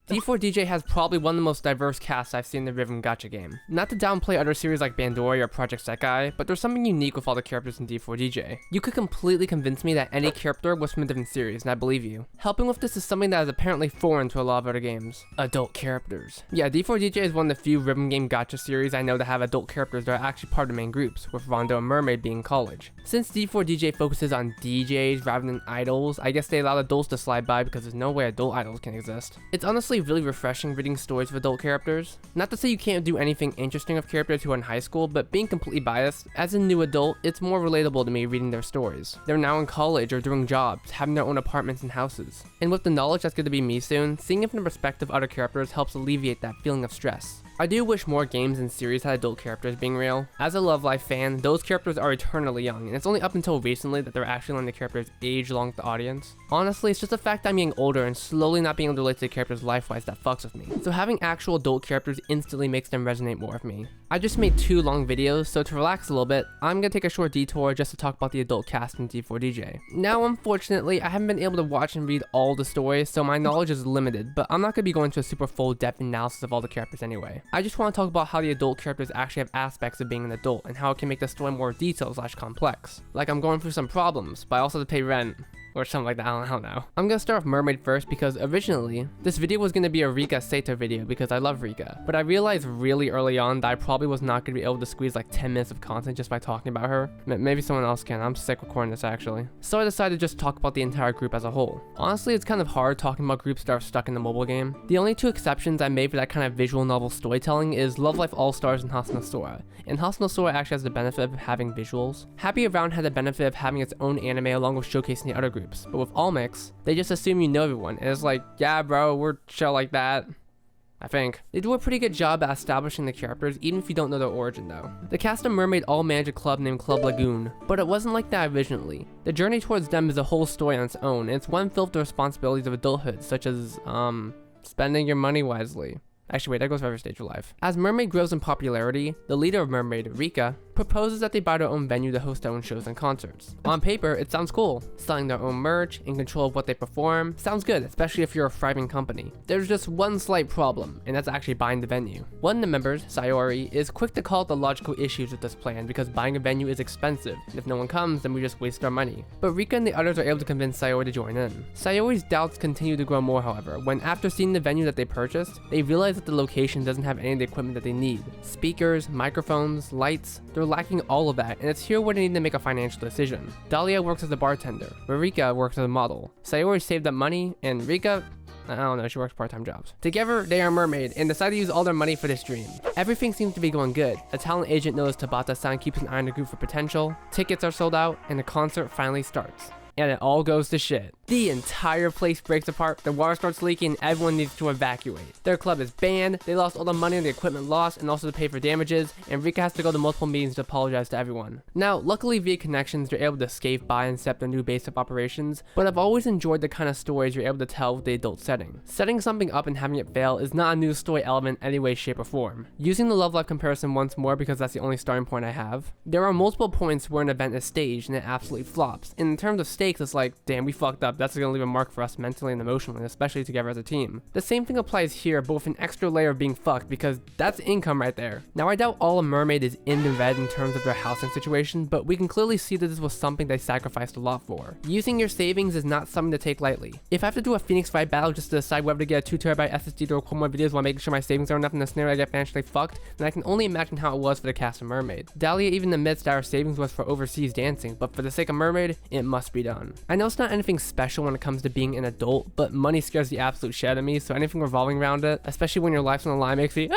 D4DJ has probably one of the most diverse casts I've seen in the rhythm gacha game. Not to downplay other series like Bandori or Project Sekai, but there's something unique with all the characters in D4DJ. You could completely convince me that any character was from a different series, and I believe you. Helping with this is something that is apparently foreign to a lot of other games. Adult characters. Yeah, D4DJ is one of the few rhythm game gacha series I know that have adult characters that are actually part of the main groups, with Rondo and Mermaid being in college. Since D4DJ focuses on DJs rather than idols, I guess they allow adults to slide by because there's no way adult idols can exist. It's honestly really refreshing reading stories of adult characters. Not to say you can't do anything interesting with characters who are in high school, but being completely biased, as a new adult, it's more relatable to me reading their stories. They're now in college or doing jobs, having their own apartments and houses. And with the knowledge that's going to be me soon, seeing it from the perspective of other characters helps alleviate that feeling of stress. I do wish more games and series had adult characters being real. As a Love Live fan, those characters are eternally young, and it's only up until recently that they're actually letting the characters age along with the audience. Honestly, it's just the fact that I'm getting older and slowly not being able to relate to the characters life-wise that fucks with me. So having actual adult characters instantly makes them resonate more with me. I just made 2 long videos, so to relax a little bit, I'm gonna take a short detour just to talk about the adult cast in D4DJ. Now, unfortunately, I haven't been able to watch and read all the stories, so my knowledge is limited, but I'm not gonna be going to a super full depth analysis of all the characters anyway. I just want to talk about how the adult characters actually have aspects of being an adult and how it can make the story more detailed/complex. Like I'm going through some problems, but I also have to pay rent. Or something like that, I don't know. I'm gonna start with Mermaid first because originally, this video was gonna be a Rika Sato video because I love Rika. But I realized really early on that I probably was not gonna be able to squeeze like 10 minutes of content just by talking about her. Maybe someone else can, I'm sick recording this actually. So I decided to just talk about the entire group as a whole. Honestly, it's kind of hard talking about groups that are stuck in the mobile game. The only 2 exceptions I made for that kind of visual novel storytelling is Love Life All-Stars and Hasuna Sora. And Hasuna Sora actually has the benefit of having visuals. Happy Around had the benefit of having its own anime along with showcasing the other groups. But with All Mix, they just assume you know everyone, and it's like, yeah bro, we're chill like that. I think. They do a pretty good job at establishing the characters even if you don't know their origin though. The cast of Mermaid all manage a club named Club Lagoon, but it wasn't like that originally. The journey towards them is a whole story on its own, and it's one filled with the responsibilities of adulthood, such as, spending your money wisely. Actually wait, that goes for every stage of life. As Mermaid grows in popularity, the leader of Mermaid, Rika, proposes that they buy their own venue to host their own shows and concerts. On paper, it sounds cool. Selling their own merch, in control of what they perform, sounds good, especially if you're a thriving company. There's just one slight problem, and that's actually buying the venue. One of the members, Sayori, is quick to call out the logical issues with this plan because buying a venue is expensive, and if no one comes, then we just waste our money. But Rika and the others are able to convince Sayori to join in. Sayori's doubts continue to grow more, however, when after seeing the venue that they purchased, they realize that the location doesn't have any of the equipment that they need. Speakers, microphones, lights, they're lacking all of that, and it's here where they need to make a financial decision. Dahlia works as a bartender, where Rika works as a model. Sayori saved up money, and Rika, I don't know, she works part-time jobs. Together, they are Mermaid, and decide to use all their money for this dream. Everything seems to be going good. A talent agent knows Tabata-san keeps an eye on the group for potential, tickets are sold out, and the concert finally starts. And it all goes to shit. The entire place breaks apart, the water starts leaking, and everyone needs to evacuate. Their club is banned, they lost all the money on the equipment lost, and also to pay for damages, and Rika has to go to multiple meetings to apologize to everyone. Now, luckily via connections, they're able to escape by and set up their new base of operations, but I've always enjoyed the kind of stories you're able to tell with the adult setting. Setting something up and having it fail is not a new story element in any way, shape, or form. Using the Love Life comparison once more because that's the only starting point I have, there are multiple points where an event is staged and it absolutely flops. And in terms of stakes, it's like, damn, we fucked up, that's gonna leave a mark for us mentally and emotionally, especially together as a team. The same thing applies here, but with an extra layer of being fucked, because that's income right there. Now I doubt all a Mermaid is in the red in terms of their housing situation, but we can clearly see that this was something they sacrificed a lot for. Using your savings is not something to take lightly. If I have to do a Phoenix Fight battle just to decide whether to get a 2TB SSD to record more videos while making sure my savings are enough in the scenario I get financially fucked, then I can only imagine how it was for the cast of Mermaid. Dahlia even admits that our savings was for overseas dancing, but for the sake of Mermaid, it must be done. I know it's not anything special when it comes to being an adult, but money scares the absolute shit out of me, so anything revolving around it, especially when your life's on the line, makes me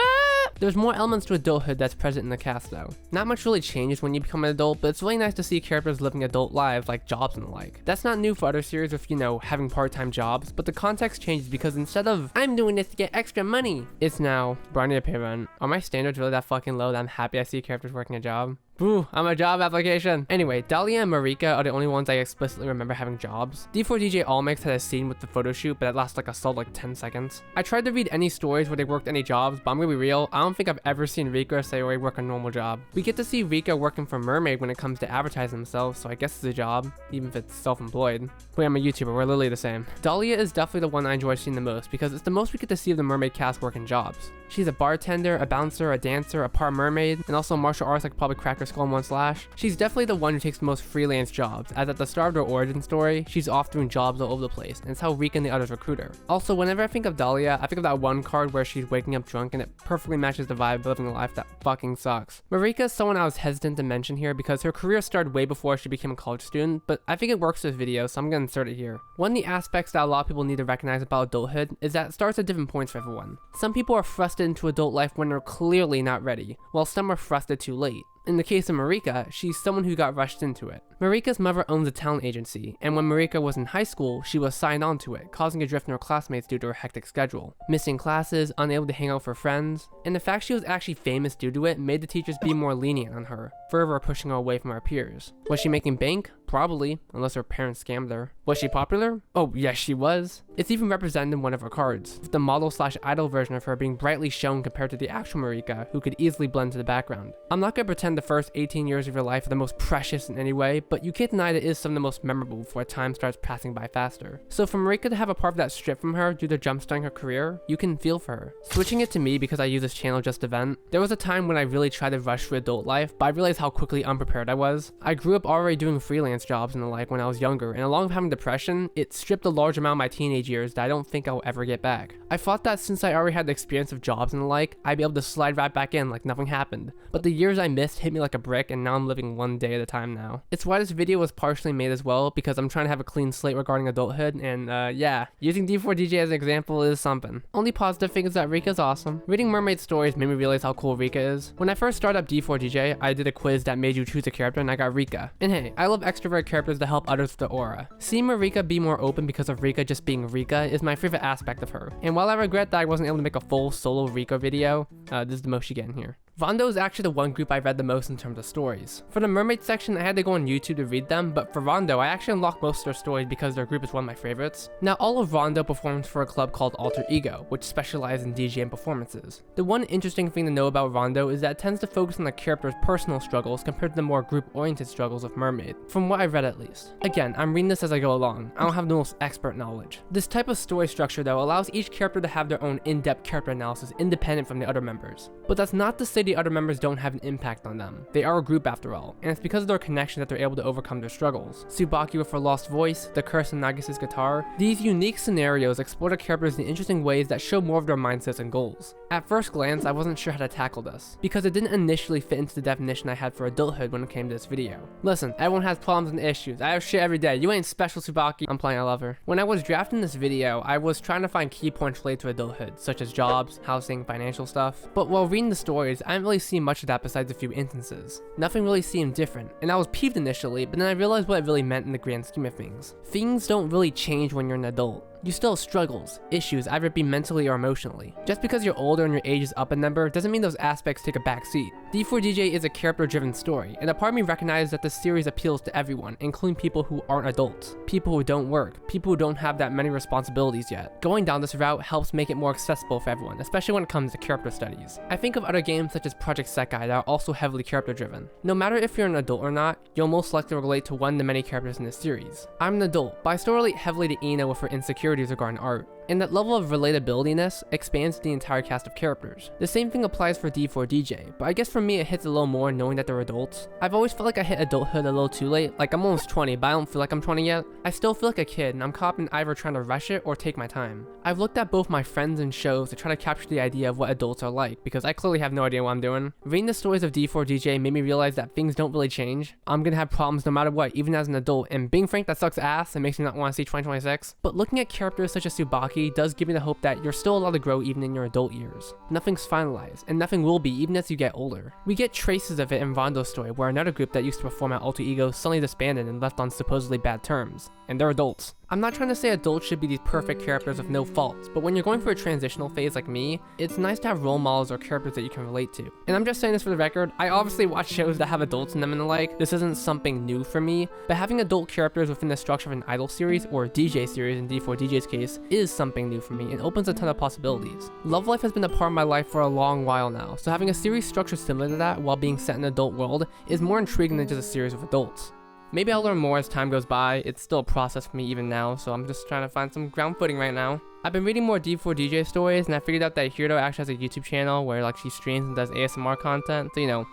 There's more elements to adulthood that's present in the cast though. Not much really changes when you become an adult, but it's really nice to see characters living adult lives like jobs and the like. That's not new for other series with, you know, having part-time jobs, but the context changes because instead of, I'm doing this to get extra money, it's now, bro, I need to pay rent. Are my standards really that fucking low that I'm happy I see characters working a job? Boo, I'm a job application. Anyway, Dahlia and Marika are the only ones I explicitly remember having jobs. D4DJ Allmix had a scene with the photo shoot, but that lasted like a solid 10 seconds. I tried to read any stories where they worked any jobs, but I'm gonna be real, I don't think I've ever seen Rika say they work a normal job. We get to see Rika working for Mermaid when it comes to advertising themselves, so I guess it's a job, even if it's self-employed. Wait, I'm a YouTuber, we're literally the same. Dahlia is definitely the one I enjoy seeing the most, because it's the most we get to see of the Mermaid cast working jobs. She's a bartender, a bouncer, a dancer, a part mermaid, and also martial arts like probably crack her skull in one slash. She's definitely the one who takes the most freelance jobs, as at the start of her origin story, she's off doing jobs all over the place, and it's how Rika and the others recruit her. Also, whenever I think of Dahlia, I think of that one card where she's waking up drunk and it perfectly matches the vibe of living a life that fucking sucks. Marika is someone I was hesitant to mention here because her career started way before she became a college student, but I think it works for this video, so I'm gonna insert it here. One of the aspects that a lot of people need to recognize about adulthood is that it starts at different points for everyone. Some people are thrusted into adult life when they're clearly not ready, while some are thrusted too late. In the case of Marika, she's someone who got rushed into it. Marika's mother owns a talent agency, and when Marika was in high school, she was signed on to it, causing a drift in her classmates due to her hectic schedule. Missing classes, unable to hang out with her friends, and the fact she was actually famous due to it made the teachers be more lenient on her, further pushing her away from her peers. Was she making bank? Probably, unless her parents scammed her. Was she popular? Oh, yes she was. It's even represented in one of her cards, with the model/idol version of her being brightly shown compared to the actual Marika, who could easily blend to the background. I'm not gonna pretend the first 18 years of your life are the most precious in any way, but you can't deny that it is some of the most memorable before time starts passing by faster. So for Marika to have a part of that stripped from her due to jumpstarting her career, you can feel for her. Switching it to me because I use this channel just to vent, there was a time when I really tried to rush through adult life, but I realized how quickly unprepared I was. I grew up already doing freelance jobs and the like when I was younger, and along with having depression, it stripped a large amount of my teenage years that I don't think I'll ever get back. I thought that since I already had the experience of jobs and the like, I'd be able to slide right back in like nothing happened. But the years I missed hit me like a brick, and now I'm living one day at a time now. It's why this video was partially made as well, because I'm trying to have a clean slate regarding adulthood, and yeah, using D4DJ as an example is something. Only positive thing is that Rika's awesome. Reading Mermaid stories made me realize how cool Rika is. When I first started up D4DJ, I did a quiz that made you choose a character, and I got Rika. And hey, I love extrovert characters that help others with the aura. Seeing Marika be more open because of Rika just being Rika is my favorite aspect of her. And while I regret that I wasn't able to make a full solo Rika video, this is the most you get in here. RONDO is actually the one group I read the most in terms of stories. For the Mermaid section, I had to go on YouTube to read them, but for RONDO, I actually unlocked most of their stories because their group is one of my favorites. Now, all of RONDO performs for a club called Alter Ego, which specializes in DJing performances. The one interesting thing to know about RONDO is that it tends to focus on the character's personal struggles compared to the more group-oriented struggles of Mermaid, from what I've read at least. Again, I'm reading this as I go along. I don't have the most expert knowledge. This type of story structure, though, allows each character to have their own in-depth character analysis independent from the other members. But that's not to say the other members don't have an impact on them. They are a group after all, and it's because of their connection that they're able to overcome their struggles. Tsubaki with her lost voice, the curse in Nagisa's guitar. These unique scenarios explore the characters in interesting ways that show more of their mindsets and goals. At first glance, I wasn't sure how to tackle this, because it didn't initially fit into the definition I had for adulthood when it came to this video. Listen, everyone has problems and issues. I have shit every day. You ain't special, Tsubaki. I'm playing, I love her. When I was drafting this video, I was trying to find key points related to adulthood, such as jobs, housing, financial stuff. But while reading the stories, I didn't really see much of that besides a few instances. Nothing really seemed different, and I was peeved initially, but then I realized what it really meant in the grand scheme of things. Things don't really change when you're an adult. You still have struggles, issues, either it be mentally or emotionally. Just because you're older and your age is up a number doesn't mean those aspects take a back seat. D4DJ is a character-driven story, and a part of me recognizes that this series appeals to everyone, including people who aren't adults, people who don't work, people who don't have that many responsibilities yet. Going down this route helps make it more accessible for everyone, especially when it comes to character studies. I think of other games such as Project Sekai that are also heavily character-driven. No matter if you're an adult or not, you'll most likely relate to one of the many characters in this series. I'm an adult, but I still relate heavily to Ina with her insecurities regarding art, and that level of relatability-ness expands to the entire cast of characters. The same thing applies for D4DJ, but I guess for me it hits a little more knowing that they're adults. I've always felt like I hit adulthood a little too late, like I'm almost 20, but I don't feel like I'm 20 yet. I still feel like a kid, and I'm caught in either trying to rush it or take my time. I've looked at both my friends and shows to try to capture the idea of what adults are like, because I clearly have no idea what I'm doing. Reading the stories of D4DJ made me realize that things don't really change. I'm gonna have problems no matter what, even as an adult, and being frank, that sucks ass and makes me not want to see 2026. But looking at characters such as Tsubaki does give me the hope that you're still allowed to grow even in your adult years. Nothing's finalized, and nothing will be even as you get older. We get traces of it in Rondo's story, where another group that used to perform at Alter Ego suddenly disbanded and left on supposedly bad terms, and they're adults. I'm not trying to say adults should be these perfect characters with no faults, but when you're going through a transitional phase like me, it's nice to have role models or characters that you can relate to. And I'm just saying this for the record, I obviously watch shows that have adults in them and the like, this isn't something new for me, but having adult characters within the structure of an idol series, or DJ series in D4DJ's case, is something new for me and opens a ton of possibilities. Love life has been a part of my life for a long while now, so having a series structured similar to that while being set in an adult world is more intriguing than just a series of adults. Maybe I'll learn more as time goes by. It's still a process for me even now, so I'm just trying to find some ground footing right now. I've been reading more D4DJ stories, and I figured out that Hiro actually has a YouTube channel where like she streams and does ASMR content, so you know,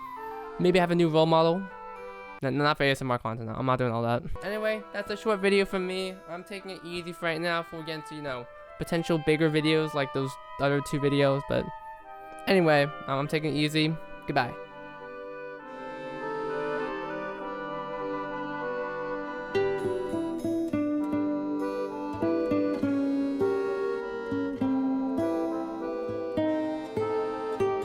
maybe I have a new role model. No, not for ASMR content, no. I'm not doing all that. Anyway, that's a short video from me. I'm taking it easy for right now before we get into, you know, potential bigger videos like those other 2 videos, but anyway, I'm taking it easy. Goodbye.